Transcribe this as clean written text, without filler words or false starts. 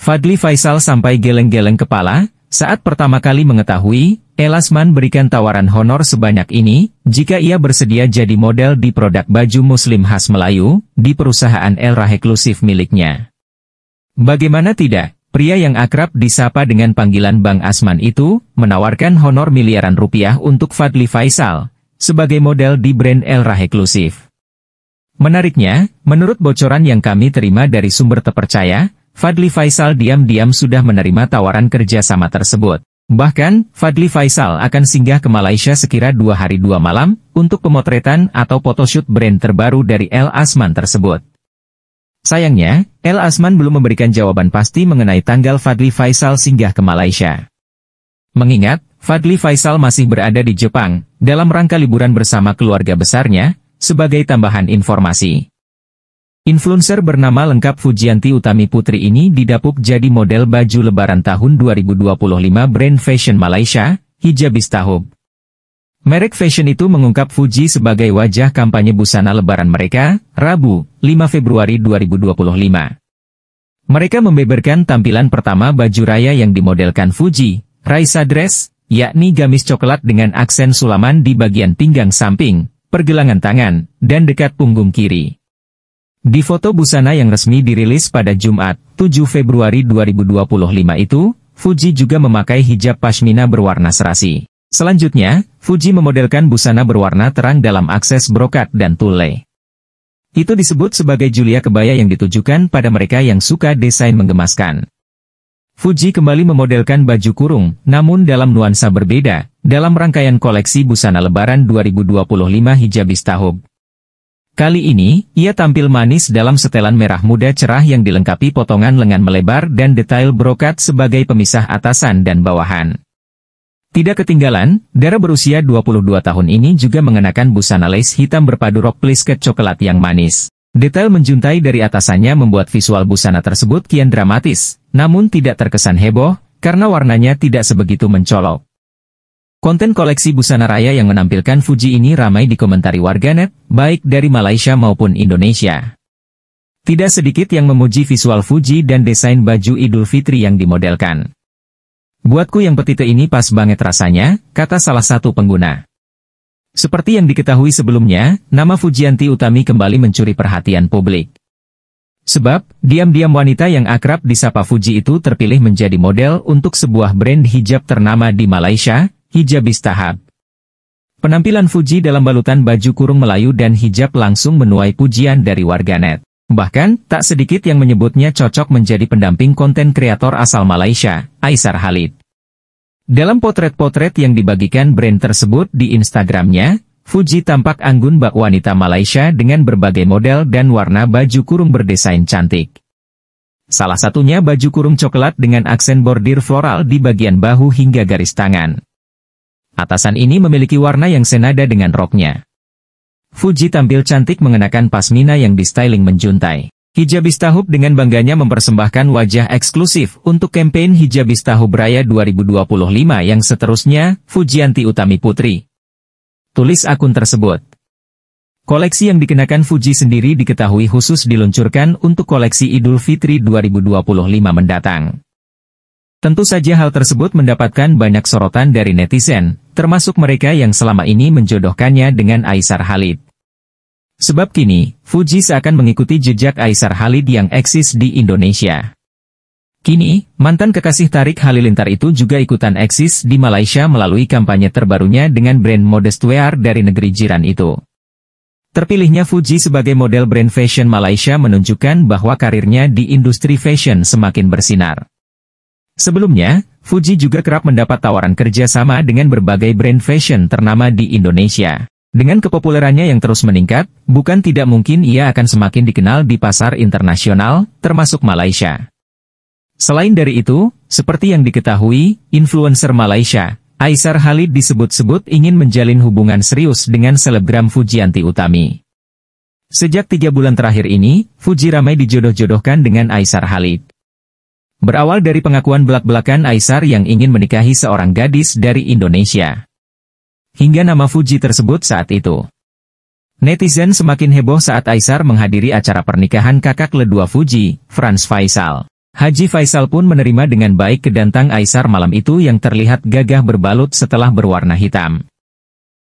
Fadly Faisal sampai geleng-geleng kepala saat pertama kali mengetahui El Asman berikan tawaran honor sebanyak ini jika ia bersedia jadi model di produk baju muslim khas Melayu di perusahaan El Raheklusif miliknya. Bagaimana tidak, pria yang akrab disapa dengan panggilan Bang Asman itu menawarkan honor miliaran rupiah untuk Fadly Faisal sebagai model di brand El Raheklusif. Menariknya, menurut bocoran yang kami terima dari sumber terpercaya, Fadly Faisal diam-diam sudah menerima tawaran kerjasama tersebut. Bahkan, Fadly Faisal akan singgah ke Malaysia sekira 2 hari 2 malam untuk pemotretan atau photoshoot brand terbaru dari El Asman tersebut. Sayangnya, El Asman belum memberikan jawaban pasti mengenai tanggal Fadly Faisal singgah ke Malaysia. Mengingat, Fadly Faisal masih berada di Jepang dalam rangka liburan bersama keluarga besarnya. Sebagai tambahan informasi, influencer bernama lengkap Fujianti Utami Putri ini didapuk jadi model baju lebaran tahun 2025 brand fashion Malaysia, Hijabistahub. Merek fashion itu mengungkap Fuji sebagai wajah kampanye busana lebaran mereka, Rabu, 5 Februari 2025. Mereka membeberkan tampilan pertama baju raya yang dimodelkan Fuji, Raisa Dress, yakni gamis coklat dengan aksen sulaman di bagian pinggang samping, pergelangan tangan, dan dekat punggung kiri. Di foto busana yang resmi dirilis pada Jumat, 7 Februari 2025 itu, Fuji juga memakai hijab pashmina berwarna serasi. Selanjutnya, Fuji memodelkan busana berwarna terang dalam akses brokat dan tulle. Itu disebut sebagai Julia kebaya yang ditujukan pada mereka yang suka desain menggemaskan. Fuji kembali memodelkan baju kurung, namun dalam nuansa berbeda, dalam rangkaian koleksi busana lebaran 2025 Hijabistahub. Kali ini, ia tampil manis dalam setelan merah muda cerah yang dilengkapi potongan lengan melebar dan detail brokat sebagai pemisah atasan dan bawahan. Tidak ketinggalan, Dara berusia 22 tahun ini juga mengenakan busana lace hitam berpadu rok plisket coklat yang manis. Detail menjuntai dari atasannya membuat visual busana tersebut kian dramatis, namun tidak terkesan heboh, karena warnanya tidak sebegitu mencolok. Konten koleksi busana raya yang menampilkan Fuji ini ramai dikomentari warganet, baik dari Malaysia maupun Indonesia. Tidak sedikit yang memuji visual Fuji dan desain baju Idul Fitri yang dimodelkan. Buatku yang petite ini pas banget rasanya, kata salah satu pengguna. Seperti yang diketahui sebelumnya, nama Fujianti Utami kembali mencuri perhatian publik. Sebab, diam-diam wanita yang akrab disapa Fuji itu terpilih menjadi model untuk sebuah brand hijab ternama di Malaysia, Hijabistahub. Penampilan Fuji dalam balutan baju kurung Melayu dan hijab langsung menuai pujian dari warganet. Bahkan, tak sedikit yang menyebutnya cocok menjadi pendamping konten kreator asal Malaysia, Aisar Khalid. Dalam potret-potret yang dibagikan brand tersebut di Instagramnya, Fuji tampak anggun bak wanita Malaysia dengan berbagai model dan warna baju kurung berdesain cantik. Salah satunya baju kurung coklat dengan aksen bordir floral di bagian bahu hingga garis tangan. Atasan ini memiliki warna yang senada dengan roknya. Fuji tampil cantik mengenakan pasmina yang distyling menjuntai. Hijabistahub dengan bangganya mempersembahkan wajah eksklusif untuk kampanye Hijabistahub Raya 2025 yang seterusnya, Fujianti Utami Putri. Tulis akun tersebut. Koleksi yang dikenakan Fuji sendiri diketahui khusus diluncurkan untuk koleksi Idul Fitri 2025 mendatang. Tentu saja hal tersebut mendapatkan banyak sorotan dari netizen, termasuk mereka yang selama ini menjodohkannya dengan Aisar Khalid. Sebab kini, Fuji seakan mengikuti jejak Aisar Khalid yang eksis di Indonesia. Kini, mantan kekasih Tarik Halilintar itu juga ikutan eksis di Malaysia melalui kampanye terbarunya dengan brand modest wear dari negeri jiran itu. Terpilihnya Fuji sebagai model brand fashion Malaysia menunjukkan bahwa karirnya di industri fashion semakin bersinar. Sebelumnya, Fuji juga kerap mendapat tawaran kerjasama dengan berbagai brand fashion ternama di Indonesia. Dengan kepopulerannya yang terus meningkat, bukan tidak mungkin ia akan semakin dikenal di pasar internasional, termasuk Malaysia. Selain dari itu, seperti yang diketahui, influencer Malaysia, Aisar Khalid disebut-sebut ingin menjalin hubungan serius dengan selebgram Fujianti Utami. Sejak 3 bulan terakhir ini, Fuji ramai dijodoh-jodohkan dengan Aisar Khalid. Berawal dari pengakuan belak-belakan Aisar yang ingin menikahi seorang gadis dari Indonesia. Hingga nama Fuji tersebut saat itu. Netizen semakin heboh saat Aisar menghadiri acara pernikahan kakak ledua Fuji, Franz Faisal. Haji Faisal pun menerima dengan baik kedantang Aisar malam itu yang terlihat gagah berbalut setelah berwarna hitam.